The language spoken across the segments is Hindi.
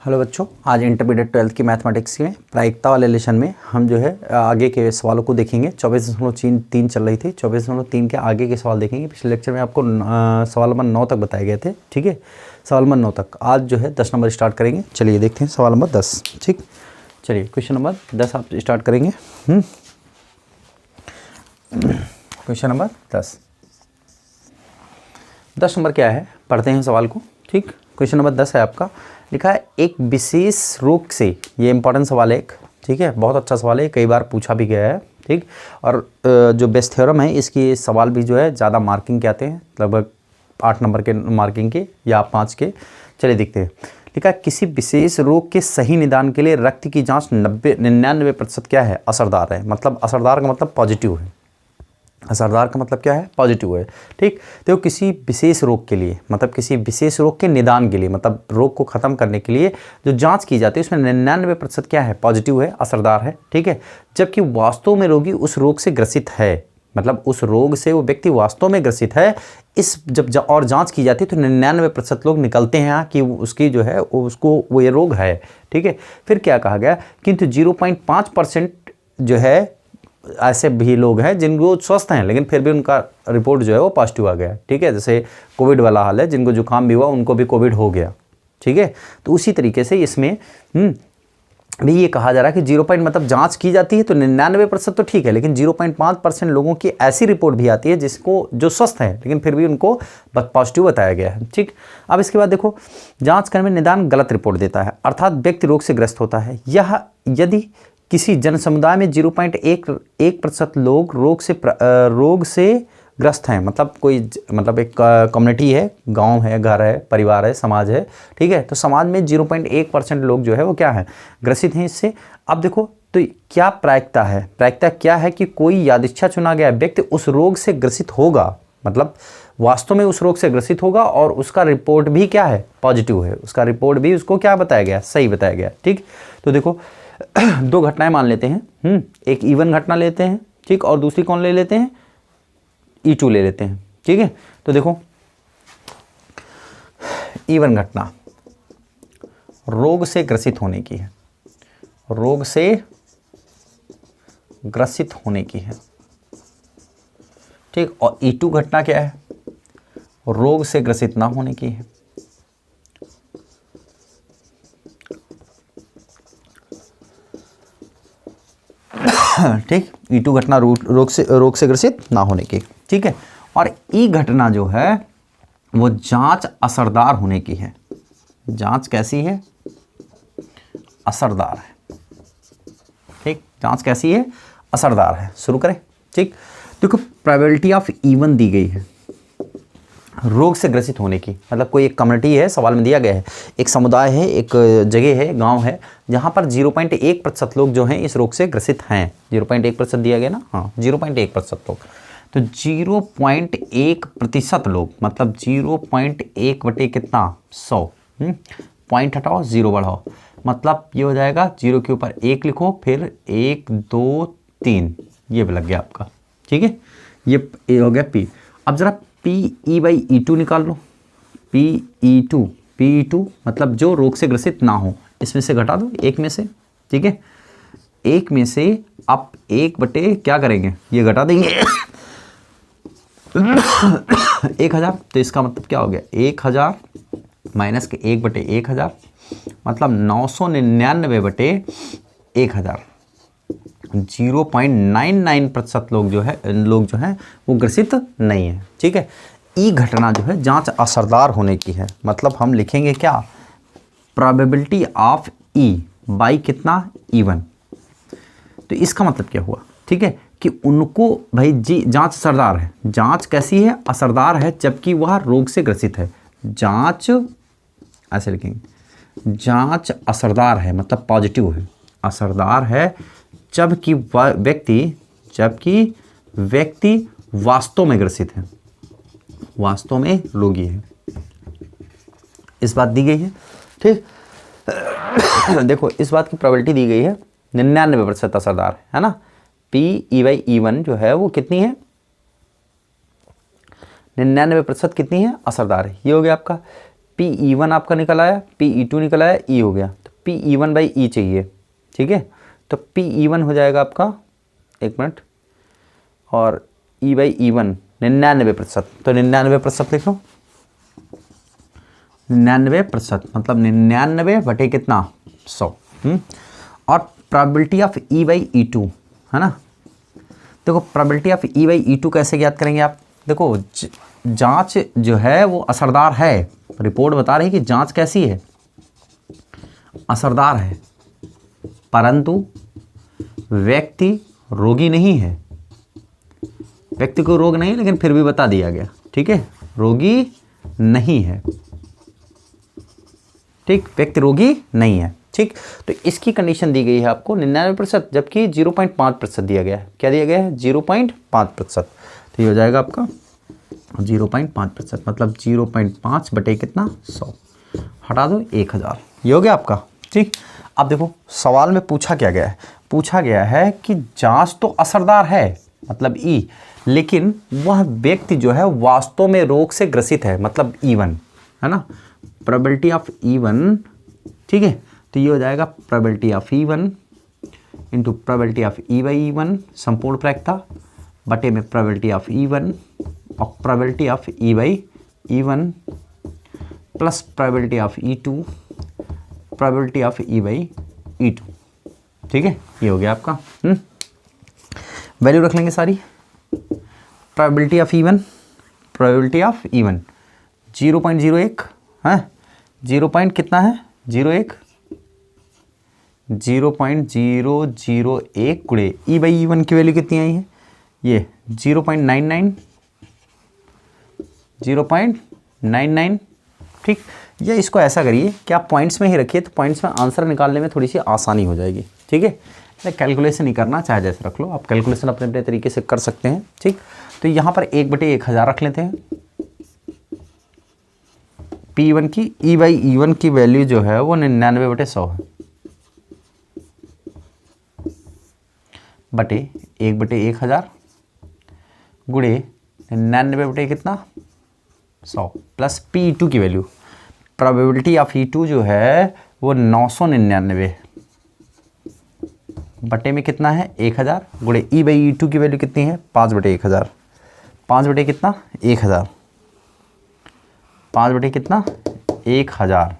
हेलो बच्चों, आज इंटरमीडिएट 12th की मैथमेटिक्स में प्रायिकता वाले लेसन में हम जो है आगे के सवालों को देखेंगे। 24.3 चल रही थी, 24.3 के आगे के सवाल देखेंगे। पिछले लेक्चर में आपको सवाल नंबर 9 तक बताए गए थे, ठीक है। सवाल नंबर 9 तक, आज जो है 10 नंबर स्टार्ट करेंगे। चलिए देखते हैं सवाल नंबर 10, ठीक। चलिए क्वेश्चन नंबर 10 आप स्टार्ट करेंगे। क्वेश्चन नंबर 10 नंबर क्या है, पढ़ते हैं सवाल को, ठीक। क्वेश्चन नंबर 10 है आपका, लिखा है एक विशेष रोग से, ये इंपॉर्टेंट सवाल है एक, ठीक है, बहुत अच्छा सवाल है, कई बार पूछा भी गया है, ठीक। और जो बेस थ्योरम है इसकी सवाल भी जो है ज़्यादा मार्किंग के आते हैं, लगभग 8 नंबर के मार्किंग के या 5 के। चलिए देखते हैं। लिखा है किसी विशेष रोग के सही निदान के लिए रक्त की जाँच 99% क्या है, असरदार है। मतलब असरदार का मतलब पॉजिटिव है। असरदार का मतलब क्या है, पॉजिटिव है, ठीक। तो किसी विशेष रोग के लिए, मतलब किसी विशेष रोग के निदान के लिए, मतलब रोग को ख़त्म करने के लिए जो जांच की जाती है उसमें 99% क्या है, पॉजिटिव है, असरदार है, ठीक है। जबकि वास्तव में रोगी उस रोग से ग्रसित है, मतलब उस रोग से वो व्यक्ति वास्तव में ग्रसित है, इस जब और जांच की जाती है तो 99% लोग निकलते हैं कि उसकी जो है उसको वो ये रोग है, ठीक है। फिर क्या कहा गया, किंतु 0.5% जो है ऐसे भी लोग हैं जिनको स्वस्थ हैं लेकिन फिर भी उनका रिपोर्ट जो है वो पॉजिटिव आ गया, ठीक है। जैसे कोविड वाला हाल है, जिनको जुकाम भी हुआ उनको भी कोविड हो गया, ठीक है। तो उसी तरीके से इसमें भी ये कहा जा रहा है कि 0. मतलब जांच की जाती है तो 99% तो ठीक है, लेकिन 0.5% लोगों की ऐसी रिपोर्ट भी आती है जिसको जो स्वस्थ है लेकिन फिर भी उनको पॉजिटिव बताया गया है, ठीक। अब इसके बाद देखो, जांच करने में निदान गलत रिपोर्ट देता है, अर्थात व्यक्ति रोग से ग्रस्त होता है। यह यदि किसी जन समुदाय में 0.1% लोग रोग से ग्रस्त हैं, मतलब कोई मतलब एक कम्युनिटी है, गांव है, घर है, परिवार है, समाज है, ठीक है। तो समाज में 0.1% लोग जो है वो क्या है, ग्रसित हैं इससे। अब देखो तो क्या प्रायिकता है, प्रायिकता क्या है कि कोई यादृच्छा चुना गया व्यक्ति उस रोग से ग्रसित होगा, मतलब वास्तव में उस रोग से ग्रसित होगा और उसका रिपोर्ट भी क्या है, पॉजिटिव है, उसका रिपोर्ट भी उसको क्या बताया गया, सही बताया गया, ठीक। तो देखो दो घटनाएं मान लेते हैं, एक इवन घटना लेते हैं, ठीक, और दूसरी कौन ले लेते हैं, E2 ले लेते हैं, ठीक है। तो देखो इवन घटना रोग से ग्रसित होने की है, रोग से ग्रसित होने की है, ठीक। और E2 घटना क्या है, रोग से ग्रसित ना होने की है, ठीक। E2 घटना रोग से ग्रसित ना होने की, ठीक है। और E घटना जो है वो जांच असरदार होने की है। जांच कैसी है, असरदार है, ठीक। जांच कैसी है, असरदार है। शुरू करें, ठीक। देखो प्रोबेबिलिटी ऑफ E1 दी गई है रोग से ग्रसित होने की, मतलब कोई एक कम्युनिटी है, सवाल में दिया गया है, एक समुदाय है, एक जगह है, गांव है, जहां पर 0.1% लोग जो हैं इस रोग से ग्रसित हैं। 0.1% दिया गया ना, हाँ 0.1% लोग। तो 0.1% लोग, मतलब 0.1 बटे कितना, 100, पॉइंट हटाओ 0 बढ़ाओ, मतलब ये हो जाएगा 0 के ऊपर 1 लिखो, फिर 1 2 3, ये भी लग गया आपका, ठीक है। ये हो गया P। अब जरा PE/E2 निकाल लो, PE2 मतलब जो रोग से ग्रसित ना हो, इसमें से घटा दो एक में से, ठीक है। एक में से आप 1 बटे क्या करेंगे, ये घटा देंगे 1000, तो इसका मतलब क्या हो गया, 1000 माइनस के 1 बटे 1000, मतलब 999 बटे 1000। 0.99% लोग जो है वो ग्रसित नहीं है, ठीक है। ई घटना जो है जांच असरदार होने की है, मतलब हम लिखेंगे क्या, प्रोबेबिलिटी ऑफ E बाई कितना, E1। तो इसका मतलब क्या हुआ, ठीक है, कि उनको भाई जी जांच असरदार है। जांच कैसी है, असरदार है, जबकि वह रोग से ग्रसित है। जांच ऐसे लिखेंगे, जांच असरदार है मतलब पॉजिटिव है, असरदार है, जबकि व्यक्ति वास्तव में ग्रसित है, वास्तव में रोगी है। इस बात दी गई है, ठीक। देखो इस बात की प्रोबेबिलिटी दी गई है 99% असरदार है ना। PE/E1 जो है वो कितनी है, 99% कितनी है, असरदार है। ये हो गया आपका PE1 आपका निकल आया, PE2 निकल आया, E हो गया, तो PE1/E चाहिए, ठीक है। तो PE1 हो जाएगा आपका, एक मिनट, और E/E1 99%, तो 99% लिख लो, 99% मतलब 99 बटे कितना, 100। और प्रोबेबिलिटी ऑफ E/E2 है ना। देखो प्रोबेबिलिटी ऑफ E/E2 कैसे ज्ञात करेंगे आप, देखो जांच जो है वो असरदार है, रिपोर्ट बता रही है कि जांच कैसी है, असरदार है, परंतु व्यक्ति रोगी नहीं है, व्यक्ति को रोग नहीं, लेकिन फिर भी बता दिया गया, ठीक है, रोगी नहीं है, ठीक, व्यक्ति रोगी नहीं है, ठीक। तो इसकी कंडीशन दी गई है आपको 99%, जबकि 0.5% दिया गया है, क्या दिया गया है, 0.5%, तो ये हो जाएगा आपका 0.5%, मतलब 0.5 बटे कितना, 100, हटा दो 1000, ये हो गया आपका, ठीक। अब देखो सवाल में पूछा क्या गया है, पूछा गया है कि जांच तो असरदार है, मतलब E, लेकिन वह व्यक्ति जो है वास्तव में रोग से ग्रसित है, मतलब E1 है ना, प्रोबेबिलिटी ऑफ E1, ठीक है। तो ये हो जाएगा probability of E1 into probability of E/E1 संपूर्ण प्रायिकता बटे में प्रोबेबिलिटी ऑफ E1 और probability of E/E1 plus probability of E2 probability of E/E2, ठीक है, ये हो गया आपका। वैल्यू रख लेंगे सारी, probability of E1, probability of E1 0.01 है, 0 पॉइंट कितना है, 0.01 0.001 गुणे E/E1 की वैल्यू कितनी आई है, ये 0.99 0.99, ठीक। ये इसको ऐसा करिए कि आप पॉइंट्स में ही रखिए, तो पॉइंट्स में आंसर निकालने में थोड़ी सी आसानी हो जाएगी, ठीक है। कैलकुलेशन नहीं करना, चाहे जैसे रख लो, आप कैलकुलेशन अपने अपने तरीके से कर सकते हैं, ठीक। तो यहाँ पर 1/1000 रख लेते हैं, P1 की E/E1 की वैल्यू जो है वो 99/100 है, बटे 1/1000 गुणे 99 बटे कितना, 100 प्लस P2 की वैल्यू, प्रोबेबिलिटी ऑफ E2 जो है वो 999 बटे में कितना है 1000 गुणे E/E2 की वैल्यू कितनी है 5/1000, 5 बटे कितना 1000, 5 बटे कितना 1000,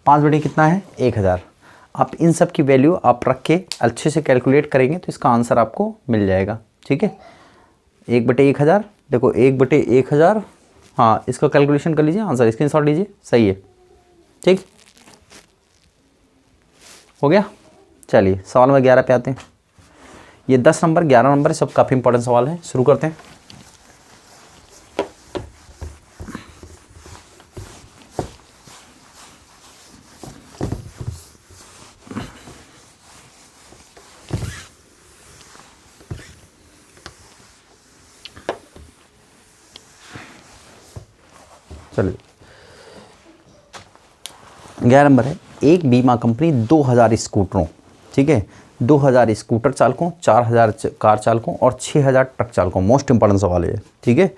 5 बटे कितना है 1000। आप इन सब की वैल्यू आप रख के अच्छे से कैलकुलेट करेंगे तो इसका आंसर आपको मिल जाएगा, ठीक है। 1/1000, देखो 1/1000, हाँ इसका कैलकुलेशन कर लीजिए, आंसर स्क्रीनशॉट लीजिए, सही है, ठीक हो गया। चलिए सवाल नंबर 11 पे आते हैं। ये 10 नंबर 11 नंबर सब काफ़ी इंपॉर्टेंट सवाल है, शुरू करते हैं। चलिए 11 नंबर है, एक बीमा कंपनी 2000 स्कूटरों, ठीक है, 2000 स्कूटर चालकों, 4000 कार चालकों और 6000 ट्रक चालकों, मोस्ट इंपॉर्टेंट सवाल है, ठीक है।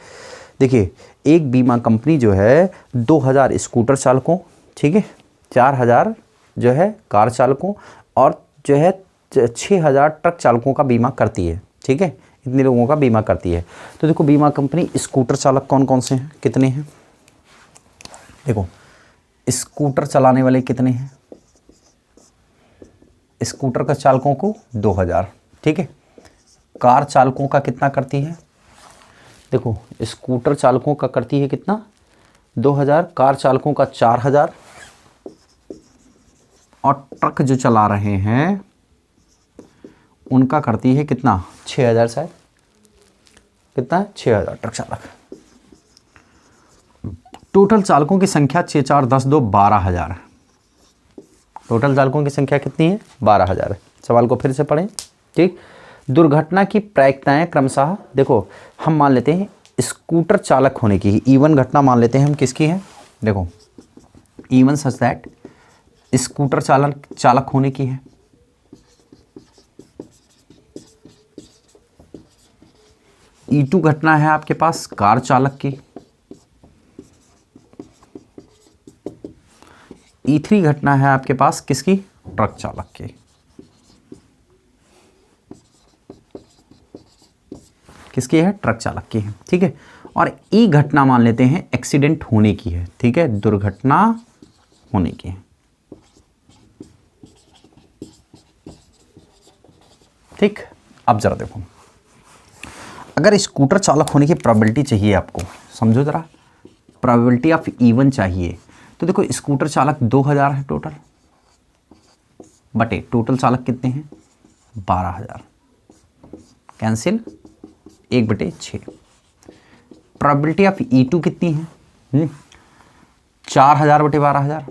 देखिए एक बीमा कंपनी जो है 2000 स्कूटर चालकों, ठीक है, 4000 जो है कार चालकों और जो है 6000 ट्रक चालकों का बीमा करती है, ठीक है, इतने लोगों का बीमा करती है। तो देखो बीमा कंपनी स्कूटर चालक कौन कौन से हैं, कितने हैं, देखो स्कूटर चलाने वाले कितने हैं, स्कूटर का चालकों को 2000, ठीक है। कार चालकों का कितना करती है, देखो स्कूटर चालकों का करती है कितना 2000, कार चालकों का 4000 और ट्रक जो चला रहे हैं उनका करती है कितना 6000, शायद कितना है 6000 ट्रक चालक। टोटल चालकों की संख्या 6 4 10 2 12000, टोटल चालकों की संख्या कितनी है 12000। सवाल को फिर से पढ़ें, ठीक। दुर्घटना की प्रायिकताएं क्रमशः, देखो हम मान लेते हैं स्कूटर चालक होने की E1 घटना मान लेते हैं हम किसकी है, देखो E1 सच दैट स्कूटर चालक होने की है, E2 घटना है आपके पास कार चालक की, E3 घटना है आपके पास किसकी? ट्रक चालक की। किसकी है? ट्रक चालक की है, ठीक है। और ई घटना मान लेते हैं एक्सीडेंट होने की है, ठीक है, दुर्घटना होने की है, ठीक। अब जरा देखो, अगर स्कूटर चालक होने की प्रोबेबिलिटी चाहिए आपको, समझो जरा, प्रोबेबिलिटी ऑफ इवन चाहिए, तो देखो स्कूटर चालक 2000 है टोटल, बटे टोटल चालक कितने हैं? 12000, कैंसिल 1/6। प्रोबेबिलिटी ऑफ E2 कितनी है? 4000 बटे 12000,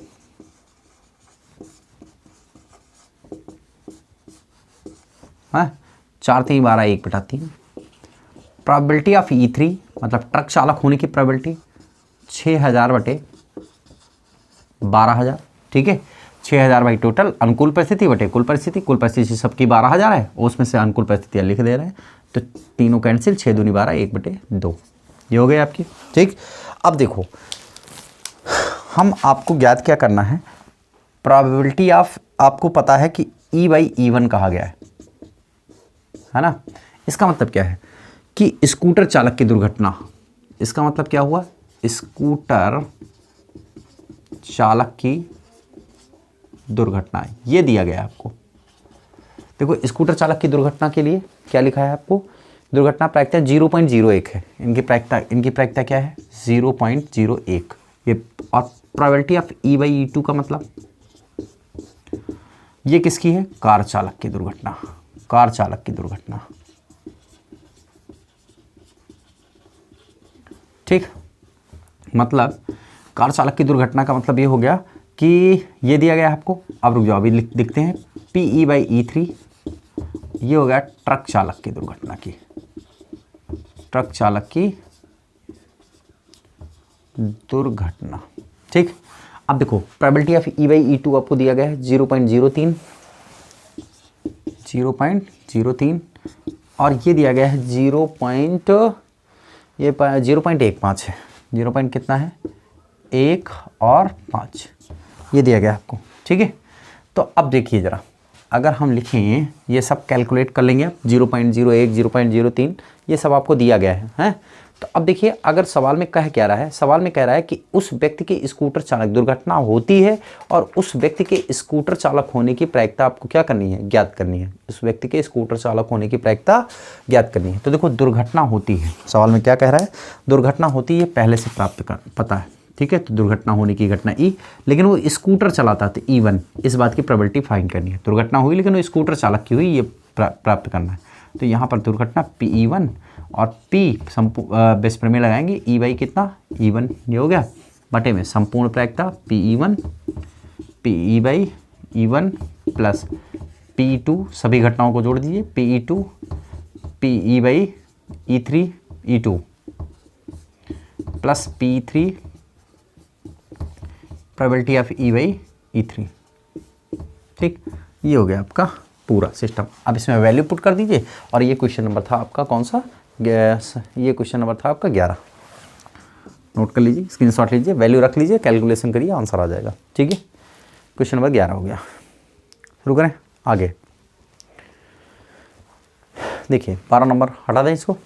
हाँ, 4 3 12, 1/3। प्रोबेबिलिटी ऑफ E3 मतलब ट्रक चालक होने की प्रोबेबिलिटी 6000 बटे 12000, ठीक है। 6000 भाई टोटल अनुकूल परिस्थिति बटे कुल परिस्थिति, कुल परिस्थिति सबकी 12000 है, उसमें से अनुकूल परिस्थितियाँ लिख दे रहे हैं, तो तीनों कैंसिल, 6 दूनी 12, 1/2, ये हो गई आपकी, ठीक। अब देखो, हम आपको ज्ञात क्या करना है? प्रोबेबिलिटी ऑफ, आपको पता है कि E/E1 कहा गया है ना। इसका मतलब क्या है कि स्कूटर चालक की दुर्घटना, इसका मतलब क्या हुआ? स्कूटर चालक की दुर्घटना, ये दिया गया है आपको। देखो स्कूटर चालक की दुर्घटना के लिए क्या लिखा है आपको? दुर्घटना प्रायिकता 0.01 है, इनकी प्रायिकता क्या है? 0.01। ये और प्रोबेबिलिटी ऑफ E/E2 का मतलब ये किसकी है? कार चालक की दुर्घटना, कार चालक की दुर्घटना, ठीक। मतलब कार चालक की दुर्घटना का मतलब ये हो गया कि ये दिया गया है आपको। अब रुक जाओ, अभी दिखते हैं। PE/E3 ये हो गया ट्रक चालक की दुर्घटना की, ट्रक चालक की दुर्घटना, ठीक। अब देखो प्रोबेबिलिटी ऑफ E/E2 आपको दिया गया है 0.03, 0.03, और ये दिया गया है 0.15 है, 0 पॉइंट कितना है? 1 और 5, ये दिया गया आपको, ठीक है। तो अब देखिए ज़रा, अगर हम लिखें, ये सब कैलकुलेट कर लेंगे, 0.01, 0.03, ये सब आपको दिया गया है। तो अब देखिए, अगर सवाल में कह क्या रहा है? सवाल में कह रहा है कि उस व्यक्ति के स्कूटर चालक दुर्घटना होती है और उस व्यक्ति के स्कूटर चालक होने की प्रायिकता आपको क्या करनी है? ज्ञात करनी है। उस व्यक्ति के स्कूटर चालक होने की प्रायिकता ज्ञात करनी है। तो देखो दुर्घटना होती है, सवाल में क्या कह रहा है? दुर्घटना होती है, पहले से पता है, ठीक है। तो दुर्घटना होने की घटना E, लेकिन वो स्कूटर चलाता था E1, इस बात की प्रोबेबिलिटी फाइंड करनी है। दुर्घटना हुई लेकिन वो स्कूटर चालक की हुई, ये प्राप्त करना है। तो यहाँ पर दुर्घटना PE1 और P बेस पर में लगाएंगे, E कितना? E1, ये हो गया, बटे में संपूर्ण प्रायिकता PE1 प्लस PE2, सभी घटनाओं को जोड़ दीजिए, PE2 PE/E3 E2 plus P3 probability of E/E3, ठीक। ये हो गया आपका पूरा सिस्टम। अब इसमें वैल्यू पुट कर दीजिए, और ये क्वेश्चन नंबर था आपका कौन सा? ये क्वेश्चन नंबर था आपका 11। नोट कर लीजिए, स्क्रीनशॉट लीजिए, वैल्यू रख लीजिए, कैलकुलेशन करिए, आंसर आ जाएगा, ठीक है। क्वेश्चन नंबर 11 हो गया। शुरू करें आगे। देखिए 12 नंबर हटा दें इसको।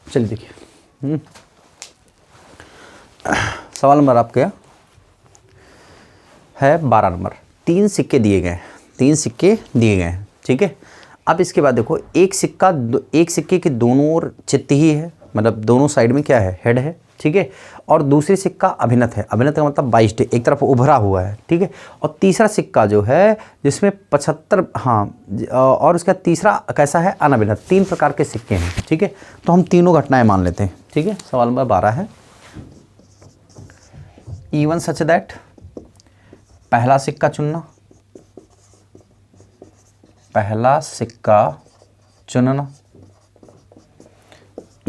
चलिए देखिए, सवाल नंबर आपका है 12 नंबर। 3 सिक्के दिए गए हैं, ठीक है। अब इसके बाद देखो, एक सिक्के के दोनों ओर चित्त ही है, मतलब दोनों साइड में क्या है? हेड है, ठीक है। और दूसरी सिक्का अभिनत है, अभिनत का मतलब 22, एक तरफ उभरा हुआ है, ठीक है। और तीसरा सिक्का जो है जिसमें 75, और उसका तीसरा कैसा है? अनभिनत। 3 प्रकार के सिक्के हैं, ठीक है। तो हम तीनों घटनाएं मान लेते हैं, ठीक है। सवाल नंबर 12 है, E1 सच दैट पहला सिक्का चुनना, पहला सिक्का चुनना।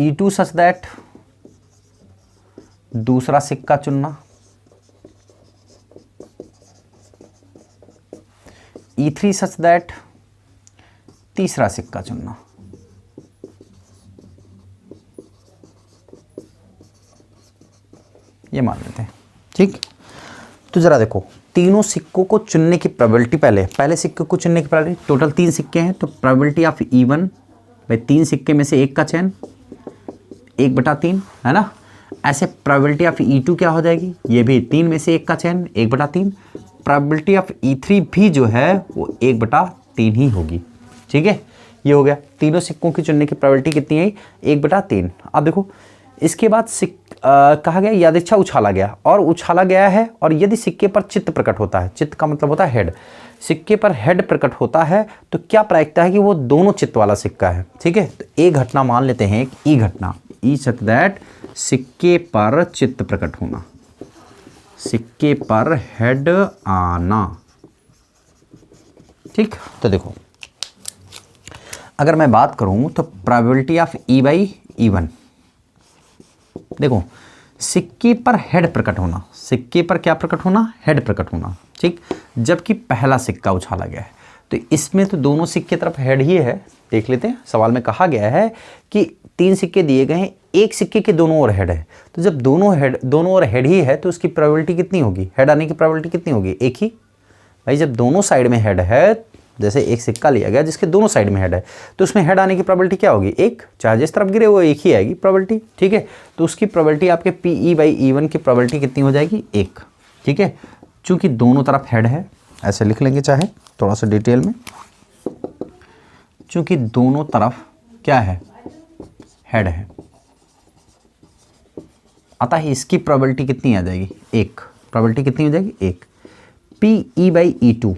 E2 सच दैट दूसरा सिक्का चुनना। E3 सच दैट तीसरा सिक्का चुनना। ये मान लेते हैं, ठीक। तो जरा देखो, तीनों सिक्कों को चुनने की प्रोबेबिलिटी, पहले सिक्के को चुनने की प्रोबेबिलिटी, टोटल 3 सिक्के हैं तो प्रोबेबिलिटी ऑफ E1 भाई 3 सिक्के में से एक का चयन 1/3 है ना। ऐसे प्रोबेबिलिटी ऑफ E2 क्या हो जाएगी, ये भी 3 में से एक का चयन 1/3। प्रोबेबिलिटी ऑफ E3 भी जो है वो 1/3 ही होगी, ठीक है। ये हो गया, तीनों सिक्कों की चुनने की प्रोबेबिलिटी कितनी है, 1/3। अब देखो इसके बाद कहा गया यादृच्छा उछाला गया, और उछाला गया है, और यदि सिक्के पर चित्त प्रकट होता है, चित्त का मतलब होता है हेड, सिक्के पर हेड प्रकट होता है तो क्या प्रायिकता है कि वो दोनों चित्त वाला सिक्का है, ठीक है। तो एक घटना मान लेते हैं, एक ई घटना, ई सच दैट सिक्के पर चित्त प्रकट होना, सिक्के पर हेड आना, ठीक। तो देखो अगर मैं बात करूं तो प्रोबेबिलिटी ऑफ E/E1, देखो सिक्के पर हेड प्रकट होना, सिक्के पर क्या प्रकट होना, हेड प्रकट होना, ठीक। जबकि पहला सिक्का उछाला गया है तो इसमें तो दोनों सिक्के तरफ हेड ही है। देख लेते हैं, सवाल में कहा गया है कि 3 सिक्के दिए गए हैं, एक सिक्के के दोनों ओर हेड है, तो जब दोनों ओर हेड ही है तो उसकी प्रोबेबिलिटी कितनी होगी, हेड आने की प्रोबेबिलिटी कितनी होगी, एक ही। भाई जब दोनों साइड में हेड है, जैसे एक सिक्का लिया गया जिसके दोनों साइड में हेड है, तो उसमें हेड आने की प्रोबेबिलिटी क्या होगी, एक। चाहे जिस तरफ गिरे वो एक ही आएगी प्रोबेबिलिटी, ठीक है। तो उसकी प्रोबेबिलिटी आपके PE/E1 की प्रोबेबिलिटी कितनी हो जाएगी, 1, ठीक है। चूंकि दोनों तरफ हेड है, ऐसे लिख लेंगे चाहे थोड़ा सा डिटेल में, चूंकि दोनों तरफ क्या है, हेड है, अतः इसकी प्रोबेबिलिटी कितनी आ जाएगी, 1। प्रोबेबिलिटी कितनी हो जाएगी, 1। PE/E2,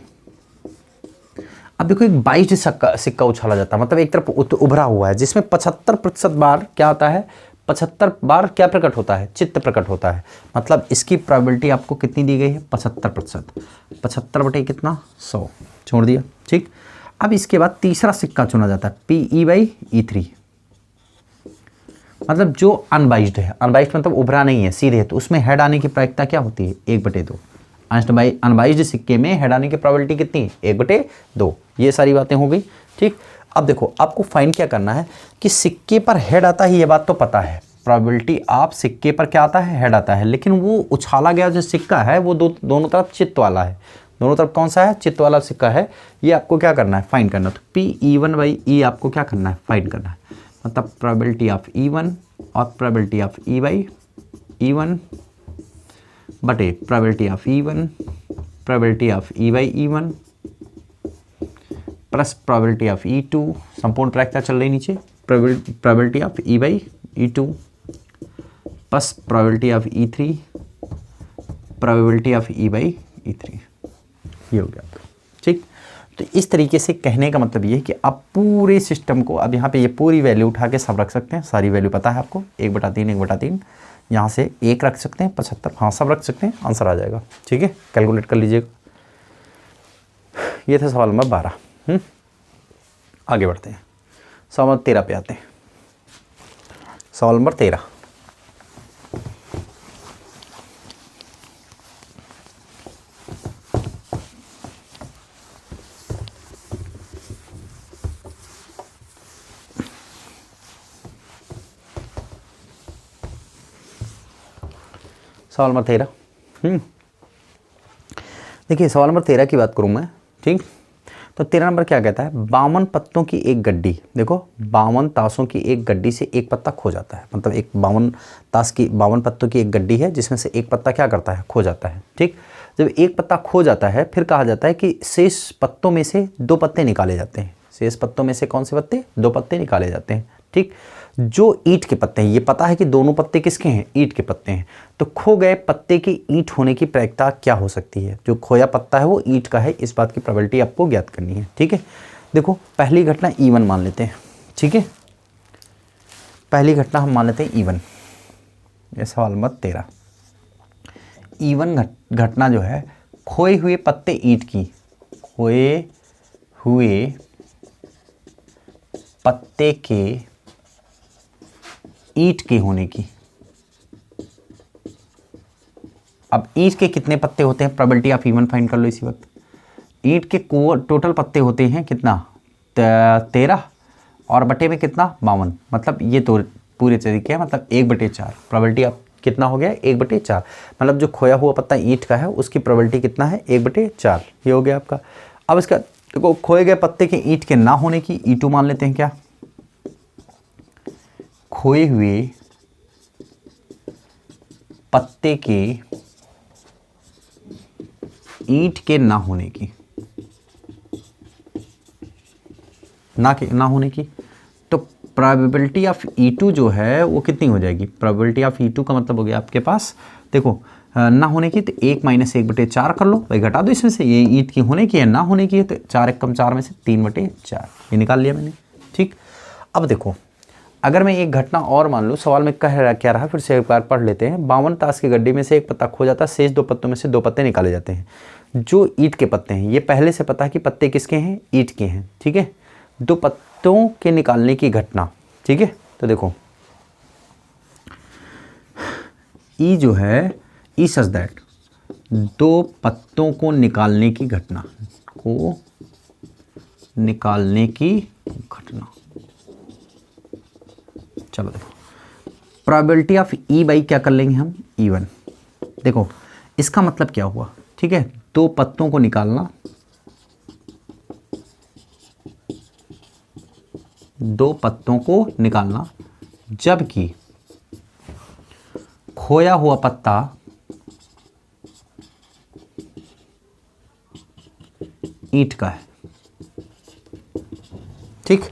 अब देखो एक 22 सिक्का उछाला जाता है, मतलब एक तरफ उभरा हुआ है, जिसमें 75% बार क्या होता है, 75 बार क्या प्रकट होता है, चित्त प्रकट होता है। मतलब इसकी प्रोबेबिलिटी आपको कितनी दी गई है, 75%। 75 बटे कितना, 100, छोड़ दिया, ठीक। अब इसके बाद तीसरा सिक्का चुना जाता है, PE/E3, मतलब जो अनबाइज्ड है, अनबाइज्ड मतलब उभरा नहीं है, सीधे, तो उसमें हेड आने की प्रायिकता क्या होती है, 1/2। अनबाइज्ड सिक्के में हेड आने की प्रोबेबिलिटी कितनी, 1/2। ये सारी बातें हो गई, ठीक। अब देखो आपको फाइंड क्या करना है कि सिक्के पर हेड आता है, ये बात तो पता है, प्रोबेबिलिटी आप सिक्के पर क्या आता है, हेड आता है, लेकिन वो उछाला गया जो सिक्का है वो दोनों तरफ चित्त वाला है, दोनों तरफ कौन सा है, चित्त वाला सिक्का है। ये आपको क्या करना है, फाइंड करना। तो PE1/E आपको क्या करना है, फाइंड करना है, मतलब प्रोबेबिलिटी ऑफ E1 और प्रोबेबिलिटी ऑफ E/E1 बटे probability of E1, probability of E/E1 plus probability of E2, संपूर्ण प्रायिकता चल रही नीचे, probability of E/E2 plus probability of E3, probability of E/E3। ये हो गया, ठीक। तो इस तरीके से कहने का मतलब ये है कि आप पूरे सिस्टम को, अब यहाँ पे ये पूरी वैल्यू उठा के सब रख सकते हैं, सारी वैल्यू पता है आपको, 1/3, 1/3, यहाँ से 1 रख सकते हैं, 75, हाँ सब रख सकते हैं, आंसर आ जाएगा, ठीक है। कैलकुलेट कर लीजिएगा। ये था सवाल नंबर 12। आगे बढ़ते हैं, सवाल नंबर 13 पे आते हैं। सवाल नंबर 13, सवाल नंबर 13। देखिए सवाल नंबर 13 की बात करूं मैं, ठीक। तो 13 नंबर क्या कहता है, 52 पत्तों की एक गड्डी, देखो 52 ताशों की एक गड्डी से एक पत्ता खो जाता है, मतलब एक 52 पत्तों की एक गड्डी है जिसमें से एक पत्ता क्या करता है, खो जाता है, ठीक। जब एक पत्ता खो जाता है फिर कहा जाता है कि शेष पत्तों में से 2 पत्ते निकाले जाते हैं, शेष पत्तों में से कौन से पत्ते, 2 पत्ते निकाले जाते हैं, ठीक। जो ईंट के पत्ते हैं, ये पता है कि दोनों पत्ते किसके हैं, ईंट के पत्ते हैं, तो खो गए पत्ते की ईंट होने की प्रायिकता क्या हो सकती है, जो खोया पत्ता है वो ईंट का है, इस बात की प्रोबेबिलिटी आपको ज्ञात करनी है, ठीक है। देखो पहली घटना E1 मान लेते हैं, ठीक है, पहली घटना हम मान लेते हैं E1। ये सवाल नंबर 13, E1 घटना जो है खोए हुए पत्ते ईंट की, खोए हुए पत्ते के ईंट के होने की। अब ईंट के कितने पत्ते होते हैं, प्रोबेबिलिटी ऑफ इवन फाइंड कर लो इसी वक्त। ईंट के टोटल पत्ते होते हैं कितना, 13 और बटे में कितना 52, मतलब ये तो पूरे तरीके हैं, मतलब 1/4 प्रोबेबिलिटी ऑफ कितना हो गया 1/4, मतलब जो खोया हुआ पत्ता ईंट का है उसकी प्रोबेबिलिटी कितना है 1/4, ये हो गया आपका। अब इसका देखो खोए गए पत्ते के ईंट के ना होने की E2 मान लेते हैं क्या, खोए हुए पत्ते के ईंट के ना होने की, ना होने की, तो प्रोबेबिलिटी ऑफ E2 जो है वो कितनी हो जाएगी, प्रोबेबिलिटी ऑफ E2 का मतलब हो गया आपके पास देखो ना होने की, तो 1 - 1/4 कर लो भाई, घटा दो इसमें से, ये ईंट की होने की है ना होने की है, तो 4 × 4 में से 3/4 ये निकाल लिया मैंने। ठीक, अब देखो अगर मैं एक घटना और मान लूँ, सवाल में कह रहा क्या रहा, फिर से एक बार पढ़ लेते हैं। 52 ताश के गड्ढे में से एक पत्ता खो जाता है, शेष 2 पत्तों में से 2 पत्ते निकाले जाते हैं जो ईंट के पत्ते हैं। ये पहले से पता है कि पत्ते किसके हैं, ईंट के हैं। ठीक है, 2 पत्तों के निकालने की घटना। ठीक है, तो देखो ई जो है ई सच दैट 2 पत्तों को निकालने की घटना, चलो देखो प्रोबेबिलिटी ऑफ ई बाई क्या कर लेंगे हम, E1। देखो इसका मतलब क्या हुआ, ठीक है, 2 पत्तों को निकालना, 2 पत्तों को निकालना, जबकि खोया हुआ पत्ता ईंट का है। ठीक,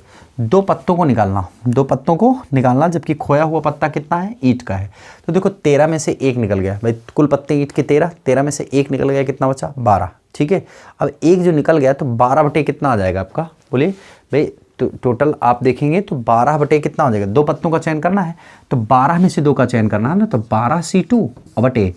2 पत्तों को निकालना, 2 पत्तों को निकालना, जबकि खोया हुआ पत्ता कितना है, ईंट का है। तो देखो 13 में से 1 निकल गया भाई, कुल पत्ते ईंट के 13 में से 1 निकल गया, कितना बचा 12। ठीक है, अब 1 जो निकल गया तो 12 बटे कितना आ जाएगा आपका, बोलिए भाई। तो टोटल आप देखेंगे तो 12 बटे कितना हो जाएगा, 2 पत्तों का चयन करना है तो 12 में से 2 का चयन करना है ना, तो 12C2 बटे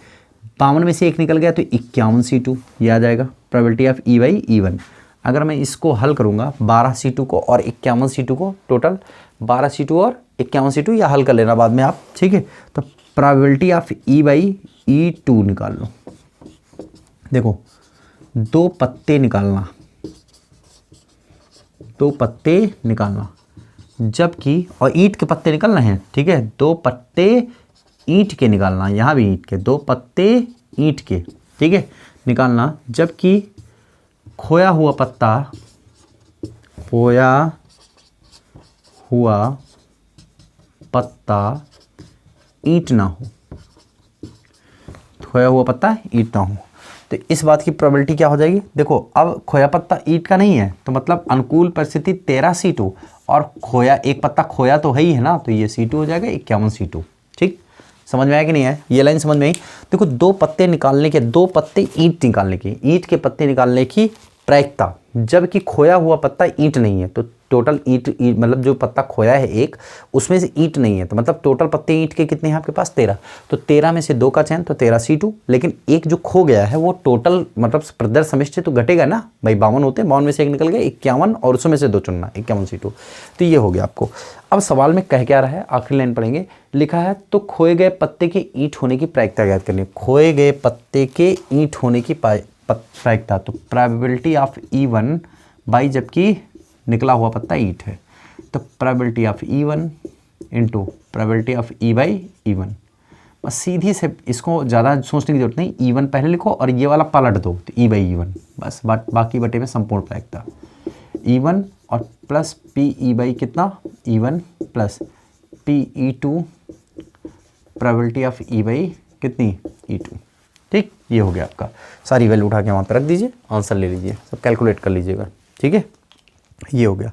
52 में से 1 निकल गया तो 51C2, ये आ जाएगा probability of E by E1। अगर मैं इसको हल करूंगा 12C2 को और 51C2 को, टोटल 12C2 और 51C2, या हल कर लेना बाद में आप। ठीक है, तो probability of E by E2 निकाल लो। देखो 2 पत्ते निकालना, 2 पत्ते निकालना, जबकि और ईंट के पत्ते निकालना है। ठीक है, 2 पत्ते ईंट के निकालना, यहाँ भी ईंट के 2 पत्ते ईंट के, ठीक है, निकालना, जबकि खोया हुआ पत्ता ईंट ना हो, खोया हुआ पत्ता ईंट ना हो। तो इस बात की प्रोबेबिलिटी क्या हो जाएगी, देखो अब खोया पत्ता ईंट का नहीं है, तो मतलब अनुकूल परिस्थिति 13C2, और खोया एक पत्ता खोया तो है ही है ना, तो ये C2 हो जाएगा 51C2। ठीक, समझ में आया कि नहीं है, ये लाइन समझ में आई। देखो 2 पत्ते निकालने के, 2 पत्ते ईंट निकालने की, ईंट के पत्ते निकालने की प्रायिकता, जबकि खोया हुआ पत्ता ईंट नहीं है, तो टोटल ईंट मतलब जो पत्ता खोया है एक, उसमें से ईंट नहीं है, तो मतलब टोटल पत्ते ईंट के कितने हैं आपके पास 13, तो 13 में से 2 का चयन, तो 13C2, लेकिन एक जो खो गया है वो टोटल मतलब प्रदर्श समिष्टि तो घटेगा ना भाई, 52 होते हैं, 52 में से 1 निकल गया 51, और उसमें से 2 चुनना, 51C2। तो ये हो गया आपको। अब सवाल में कह क्या रहा है, आखिरी लाइन पढ़ेंगे, लिखा है तो खोए गए पत्ते के ईंट होने की प्रायिकता ज्ञात करनी है। खोए गए पत्ते के ईंट होने की प्रायिकता, तो प्रोबेबिलिटी ऑफ E1 बाई, जबकि निकला हुआ पत्ता ईंट है, तो probability of E1 into probability of E by E1। बस सीधी से, इसको ज़्यादा सोचने की जरूरत नहीं, E1 पहले लिखो और ये वाला पलट दो, तो E बाई E1, बस बाकी बटे में संपूर्ण प्रायिकता E1 और प्लस PE बाई कितना E1 plus PE2 probability of E by कितनी E2। ठीक, ये हो गया आपका। सारी वैल्यू उठा के वहाँ पे रख दीजिए, आंसर ले लीजिए, सब कैलकुलेट कर लीजिएगा। ठीक है, ये हो गया।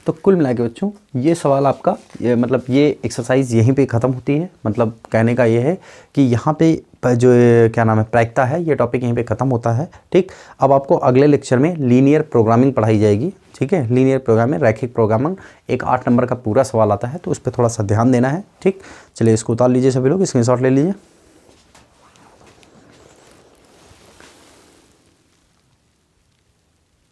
तो कुल मिला के बच्चों ये सवाल आपका, ये मतलब ये एक्सरसाइज यहीं पे ख़त्म होती है। मतलब कहने का ये है कि यहाँ पे जो क्या नाम है प्रायिकता है, ये टॉपिक यहीं पे ख़त्म होता है। ठीक, अब आपको अगले लेक्चर में लीनियर प्रोग्रामिंग पढ़ाई जाएगी। ठीक है, लीनियर प्रोग्रामिंग, रैखिक प्रोग्रामिंग, एक 8 नंबर का पूरा सवाल आता है, तो उस पर थोड़ा सा ध्यान देना है। ठीक, चलिए इसको उतार लीजिए, सभी लोग स्क्रीनशॉट ले लीजिए।